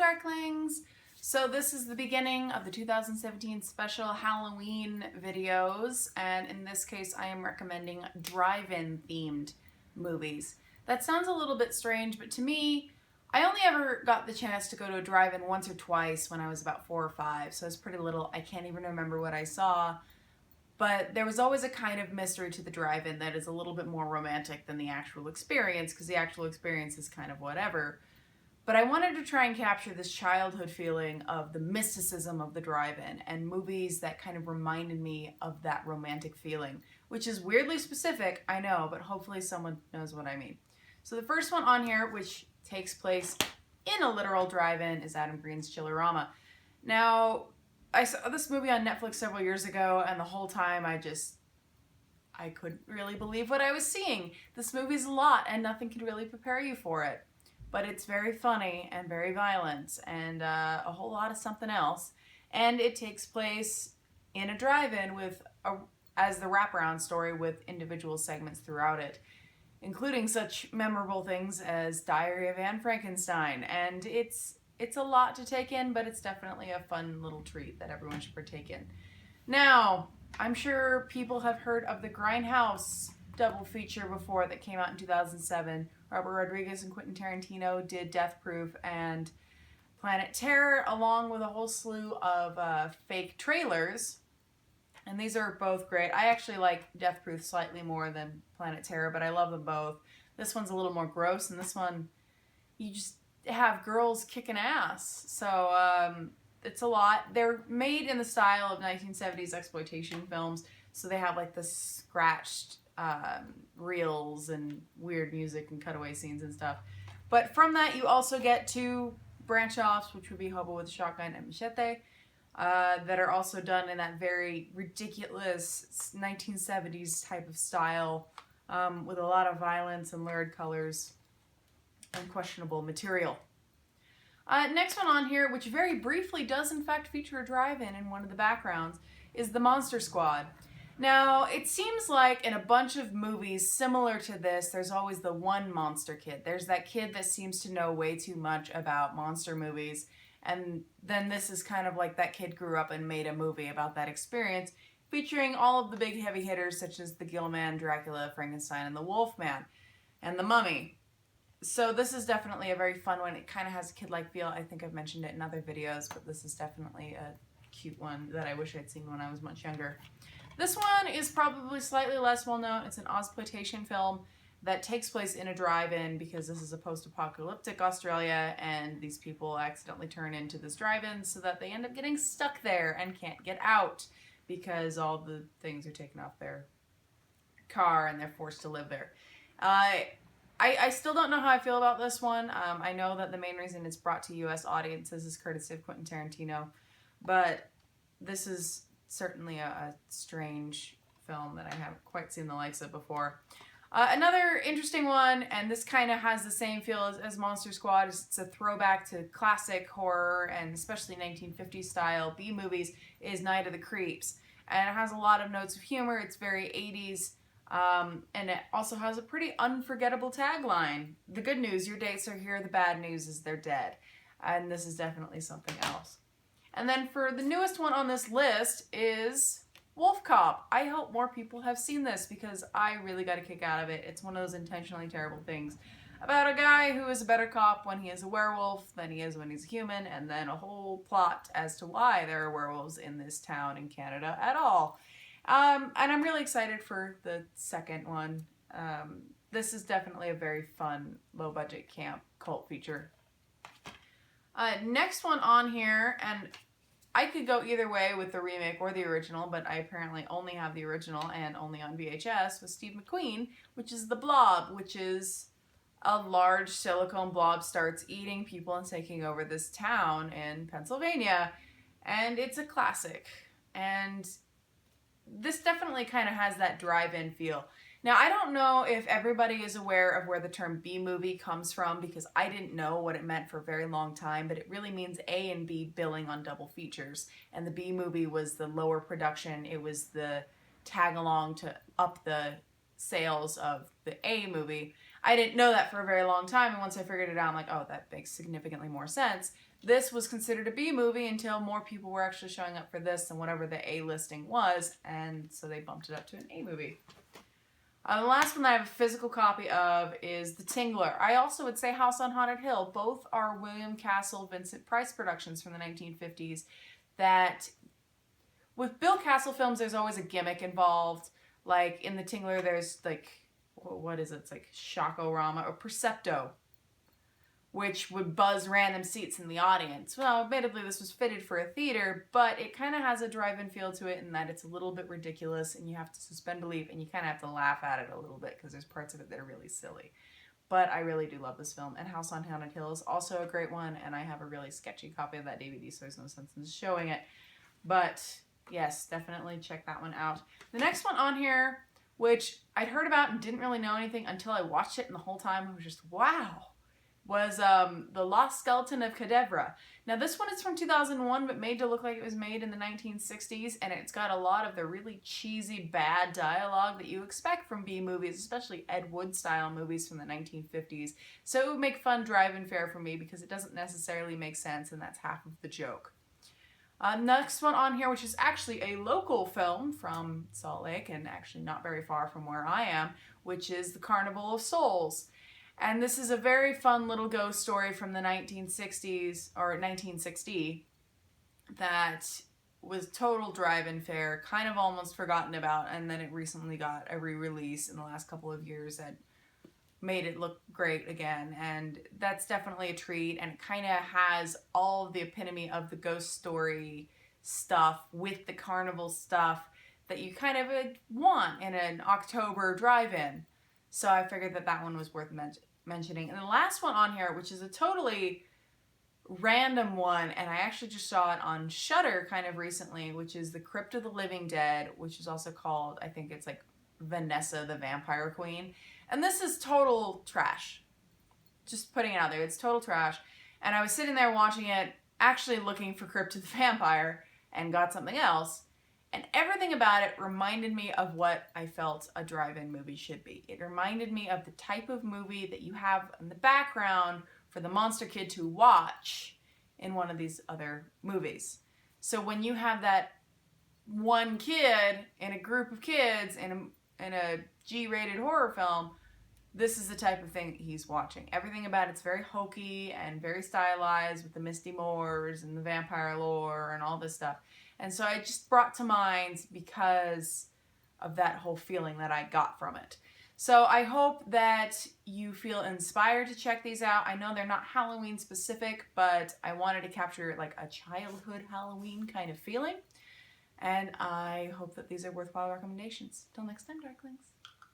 Darklings! So this is the beginning of the 2017 special Halloween videos, and in this case I am recommending drive-in themed movies. That sounds a little bit strange, but to me, I only ever got the chance to go to a drive-in once or twice when I was about 4 or 5, so I was pretty little. I can't even remember what I saw, but there was always a kind of mystery to the drive-in that is a little bit more romantic than the actual experience, because the actual experience is kind of whatever. But I wanted to try and capture this childhood feeling of the mysticism of the drive-in and movies that kind of reminded me of that romantic feeling, which is weirdly specific, I know, but hopefully someone knows what I mean. So the first one on here, which takes place in a literal drive-in, is Adam Green's Chillerama. Now, I saw this movie on Netflix several years ago, and the whole time I couldn't really believe what I was seeing. This movie's a lot, and nothing could really prepare you for it. But it's very funny and very violent and a whole lot of something else. And it takes place in a drive-in as the wraparound story with individual segments throughout it, including such memorable things as Diary of Anne Frankenstein. And it's a lot to take in, but it's definitely a fun little treat that everyone should partake in. Now, I'm sure people have heard of the Grindhouse double feature before that came out in 2007. Robert Rodriguez and Quentin Tarantino did Death Proof and Planet Terror, along with a whole slew of fake trailers. And these are both great. I actually like Death Proof slightly more than Planet Terror, but I love them both. This one's a little more gross, and this one, you just have girls kicking ass. So it's a lot. They're made in the style of 1970s exploitation films, so they have like the scratched reels and weird music and cutaway scenes and stuff. But from that, you also get two branch-offs, which would be Hobo with a Shotgun and Machete, that are also done in that very ridiculous 1970s type of style, with a lot of violence and lurid colors and questionable material. Next one on here, which very briefly does in fact feature a drive-in in one of the backgrounds, is The Monster Squad. Now, it seems like in a bunch of movies similar to this, there's always the one monster kid. There's that kid that seems to know way too much about monster movies, and then this is kind of like that kid grew up and made a movie about that experience, featuring all of the big heavy hitters such as the Gill Man, Dracula, Frankenstein, and the Wolfman, and the Mummy. So this is definitely a very fun one. It kind of has a kid-like feel. I think I've mentioned it in other videos, but this is definitely a cute one that I wish I'd seen when I was much younger. This one is probably slightly less well known. It's an Ozploitation film that takes place in a drive-in because this is a post-apocalyptic Australia, and these people accidentally turn into this drive-in so that they end up getting stuck there and can't get out because all the things are taken off their car and they're forced to live there. I still don't know how I feel about this one. I know that the main reason it's brought to U.S. audiences is courtesy of Quentin Tarantino, but this is certainly a strange film that I haven't quite seen the likes of before. Another interesting one, and this kind of has the same feel as Monster Squad, it's a throwback to classic horror and especially 1950s style B-movies, is Night of the Creeps. And it has a lot of notes of humor. It's very 80s. And it also has a pretty unforgettable tagline. The good news, your dates are here. The bad news is they're dead. And this is definitely something else. And then for the newest one on this list is Wolf Cop. I hope more people have seen this because I really got a kick out of it. It's one of those intentionally terrible things about a guy who is a better cop when he is a werewolf than he is when he's a human, and then a whole plot as to why there are werewolves in this town in Canada at all. And I'm really excited for the second one. This is definitely a very fun, low-budget camp cult feature. Next one on here, and I could go either way with the remake or the original, but I apparently only have the original and only on VHS, with Steve McQueen, which is The Blob, which is a large silicone blob starts eating people and taking over this town in Pennsylvania. And it's a classic. And this definitely kind of has that drive-in feel. Now, I don't know if everybody is aware of where the term B-movie comes from, because I didn't know what it meant for a very long time, but it really means A and B billing on double features. And the B-movie was the lower production. It was the tag-along to up the sales of the A movie. I didn't know that for a very long time, and once I figured it out, I'm like, oh, that makes significantly more sense. This was considered a B movie until more people were actually showing up for this than whatever the A listing was, and so they bumped it up to an A movie. The last one that I have a physical copy of is The Tingler. I also would say House on Haunted Hill. Both are William Castle, Vincent Price productions from the 1950s that, with Bill Castle films, there's always a gimmick involved. Like in The Tingler, there's like, what is it? It's like Shock-O-Rama or Percepto, which would buzz random seats in the audience. Well, admittedly, this was fitted for a theater, but it kind of has a drive-in feel to it in that it's a little bit ridiculous and you have to suspend belief and you kind of have to laugh at it a little bit because there's parts of it that are really silly. But I really do love this film. And House on Haunted Hill is also a great one, and I have a really sketchy copy of that DVD, so there's no sense in showing it. But yes, definitely check that one out. The next one on here, which I'd heard about and didn't really know anything until I watched it, and the whole time I was just, wow, was The Lost Skeleton of Cadavra. Now this one is from 2001, but made to look like it was made in the 1960s, and it's got a lot of the really cheesy, bad dialogue that you expect from B movies, especially Ed Wood style movies from the 1950s. So it would make fun drive-in fare for me because it doesn't necessarily make sense, and that's half of the joke. Next one on here, which is actually a local film from Salt Lake, and actually not very far from where I am, which is The Carnival of Souls. And this is a very fun little ghost story from the 1960s, or 1960, that was total drive-in fare, kind of almost forgotten about, and then it recently got a re-release in the last couple of years that made it look great again, and that's definitely a treat, and it kind of has all of the epitome of the ghost story stuff with the carnival stuff that you kind of want in an October drive-in. So I figured that that one was worth mentioning. And the last one on here, which is a totally random one, and I actually just saw it on Shudder kind of recently, which is The Crypt of the Living Dead, which is also called, I think it's like Vanessa the Vampire Queen. And this is total trash. Just putting it out there, it's total trash. And I was sitting there watching it, actually looking for Crypt of the Vampire, and got something else. And everything about it reminded me of what I felt a drive-in movie should be. It reminded me of the type of movie that you have in the background for the monster kid to watch in one of these other movies. So when you have that one kid in a group of kids in a G-rated horror film, this is the type of thing he's watching. Everything about it's very hokey and very stylized with the Misty Moors and the vampire lore and all this stuff. And so I just brought to mind because of that whole feeling that I got from it. So I hope that you feel inspired to check these out. I know they're not Halloween specific, but I wanted to capture like a childhood Halloween kind of feeling. And I hope that these are worthwhile recommendations. Till next time, Darklings.